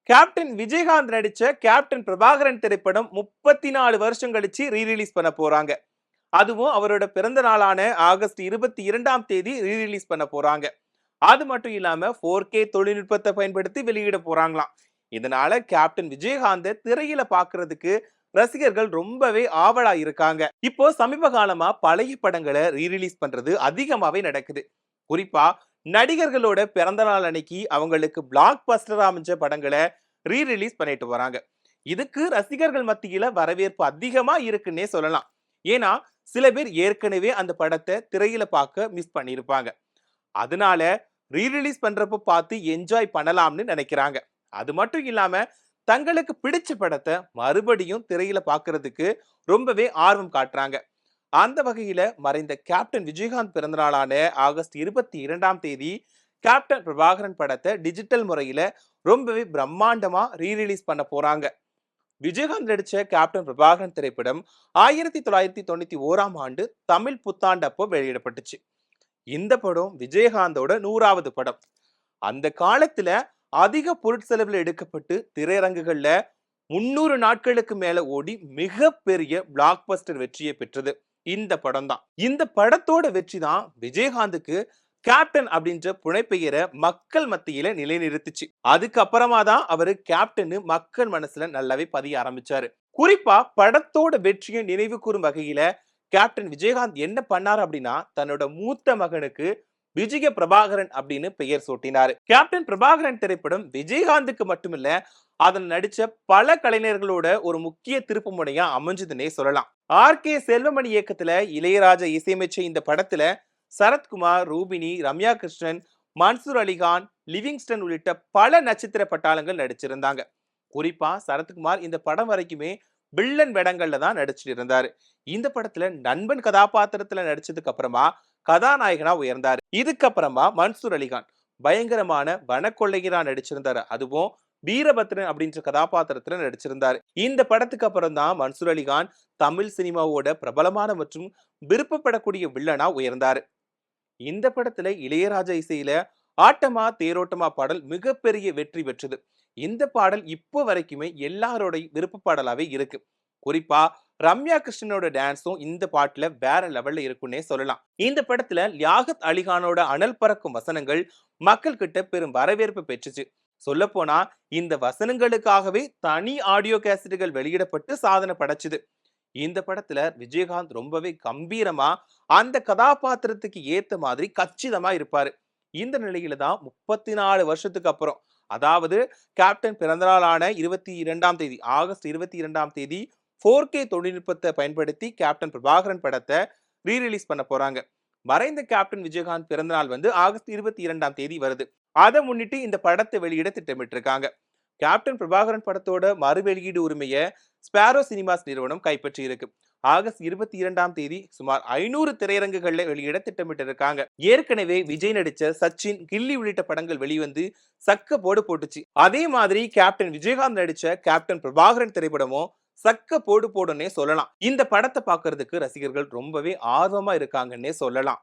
Captain Vijayakanth நடிச்ச captain Prabhakaran திரைப்படம் 34 வருஷம் கழிச்சு ரீரிலீஸ் பண்ண போறாங்க. அதுவும் அவரோட பிறந்த நாளான ஆகஸ்ட் 22ஆம் தேதி ரீரிலீஸ் பண்ண போறாங்க. அது மட்டும் இல்லாம 4K தொழில்நுட்பத்தை பயன்படுத்தி வெளியிட போறாங்களாம். இதனால கேப்டன் விஜயகாந்த திரையில பாக்குறதுக்கு ரசிகர்கள் ரொம்பவே ஆவலா இருக்காங்க. இப்போ சமீப காலமா பழைய படங்களை ரீரிலீஸ் பண்றது அதிகமாவே நடக்குது. குறிப்பா நடிகர்களோட பிறந்த நாள் அன்னைக்கு அவங்களுக்கு பிளாக் பஸ்டர் அமைஞ்ச படங்களை ரீரிலீஸ் பண்ணிட்டு வராங்க. இதுக்கு ரசிகர்கள் மத்தியில வரவேற்பு அதிகமா இருக்குன்னே சொல்லலாம். ஏன்னா சில பேர் ஏற்கனவே அந்த படத்தை திரையில பார்க்க மிஸ் பண்ணியிருப்பாங்க. அதனால ரீரிலீஸ் பண்றப்ப பார்த்து என்ஜாய் பண்ணலாம்னு நினைக்கிறாங்க. அது மட்டும் இல்லாம தங்களுக்கு பிடிச்ச படத்தை மறுபடியும் திரையில பார்க்கிறதுக்கு ரொம்பவே ஆர்வம் காட்டுறாங்க. அந்த வகையில மறைந்த கேப்டன் விஜயகாந்த் பிறந்தநாளான ஆகஸ்ட் 22ஆம் தேதி கேப்டன் பிரபாகரன் படத்தை டிஜிட்டல் முறையில ரொம்பவே பிரம்மாண்டமா ரீரிலீஸ் பண்ண போறாங்க. விஜயகாந்த் நடிச்ச கேப்டன் பிரபாகரன் திரைப்படம் 1991ஆம் ஆண்டு தமிழ் புத்தாண்டு அப்போ வெளியிடப்பட்டுச்சு. இந்த படம் விஜயகாந்தோட 100வது படம். அந்த காலத்துல அதிக பொருட்செலவில் எடுக்கப்பட்டு திரையரங்குகள்ல 300 நாட்களுக்கு மேல ஓடி மிகப்பெரிய பிளாக் பஸ்டர் வெற்றியை பெற்றது இந்த படம் தான். இந்த படத்தோட வெற்றி தான் விஜயகாந்துக்கு கேப்டன் அப்படின்ற புனைப்பெயரை மக்கள் மத்தியில நிலைநிறுத்துச்சு. அதுக்கப்புறமா தான் அவரு கேப்டன் மக்கள் மனசுல நல்லாவே பதிய ஆரம்பிச்சாரு. குறிப்பா படத்தோட வெற்றியை நினைவு கூறும் வகையில கேப்டன் விஜயகாந்த் என்ன பண்ணாரு அப்படின்னா தன்னோட மூத்த மகனுக்கு விஜய பிரபாகரன் அப்படின்னு பெயர் சூட்டினாரு. கேப்டன் பிரபாகரன் திரைப்படம் விஜயகாந்துக்கு மட்டுமில்ல அதன் நடிச்ச பல கலைஞர்களோட ஒரு முக்கிய திருப்பு முனையா அமைஞ்சதுன்னே சொல்லலாம். RK செல்வமணி இயக்கத்துல இளையராஜா இசையமைச்ச இந்த படத்துல சரத்குமார், ரூபினி, ரம்யா கிருஷ்ணன், மன்சூர் அலிகான், லிவிங்ஸ்டன் உள்ளிட்ட பல நட்சத்திர பட்டாளங்கள் நடிச்சிருந்தாங்க. குறிப்பா சரத்குமார் இந்த படம் வரைக்குமே வில்லன் வேடங்கள்ல தான் நடிச்சிட்டு இருந்தாரு. இந்த படத்துல நண்பன் கதாபாத்திரத்துல நடிச்சதுக்கு அப்புறமா கதாநாயகனா உயர்ந்தாரு. இதுக்கப்புறமா மன்சூர் அலிகான் பயங்கரமான வனக்கொள்ளையரா நடிச்சிருந்தாரு. அதுவும் வீரபத்ரன் அப்படின்ற கதாபாத்திரத்துல நடிச்சிருந்தாரு. இந்த படத்துக்கு அப்புறம் தான் மன்சூர் அலிகான் தமிழ் சினிமாவோட பிரபலமான மற்றும் விருப்பப்படக்கூடிய வில்லனா உயர்ந்தாரு. இந்த படத்துல இளையராஜா இசையில ஆட்டமா தேரோட்டமா பாடல் மிகப்பெரிய வெற்றி பெற்றது. இந்த பாடல் இப்போ வரைக்குமே எல்லாரோட விருப்ப பாடலாவே இருக்கு. குறிப்பா ரம்யா கிருஷ்ணனோட டான்ஸும் இந்த பாட்டுல வேற லெவல்ல இருக்குன்னே சொல்லலாம். இந்த படத்துல லியாகத் அலிகானோட அனல் பறக்கும் வசனங்கள் மக்கள் கிட்ட பெரும் வரவேற்பு பெற்றுச்சு. சொல்ல போனா இந்த வசனங்களுக்காகவே தனி ஆடியோ கேசட்டுகள் வெளியிடப்பட்டு சாதனை படைச்சுது. இந்த படத்துல விஜயகாந்த் ரொம்பவே கம்பீரமா அந்த கதாபாத்திரத்துக்கு ஏத்த மாதிரி கச்சிதமா இருப்பாரு. இந்த நிலையில தான் 34 வருஷத்துக்கு அப்புறம், அதாவது கேப்டன் பிறந்தநாளான 22ஆம் தேதி ஆகஸ்ட் 22ஆம் தேதி 4K தொழில்நுட்பத்தை பயன்படுத்தி கேப்டன் பிரபாகரன் படத்தை ரீரிலீஸ் பண்ண போறாங்க. மறைந்த கேப்டன் விஜயகாந்த் பிறந்தநாள் ஆகஸ்ட் 22ஆம் தேதி வருது. அதை முன்னிட்டு இந்த படத்தை வெளியிட திட்டமிட்டு இருக்காங்க. கேப்டன் பிரபாகரன் படத்தோட மறு வெளியீடு உரிமையை ஸ்பாரோ சினிமாஸ் நிறுவனம் கைப்பற்றி இருக்கு. ஆகஸ்ட் 22ஆம் தேதி சுமார் 500 திரையரங்குகள்ல வெளியிட திட்டமிட்டு இருக்காங்க. ஏற்கனவே விஜய் நடிச்ச சச்சின், கில்லி உள்ளிட்ட படங்கள் வெளிவந்து சக்க போடு போட்டுச்சு. அதே மாதிரி கேப்டன் விஜயகாந்த் நடிச்ச கேப்டன் பிரபாகரன் திரைப்படமும் சக்க போடு போடுன்னே சொல்லலாம். இந்த படத்தை பார்க்கிறதுக்கு ரசிகர்கள் ரொம்பவே ஆர்வமா இருக்காங்கன்னே சொல்லலாம்.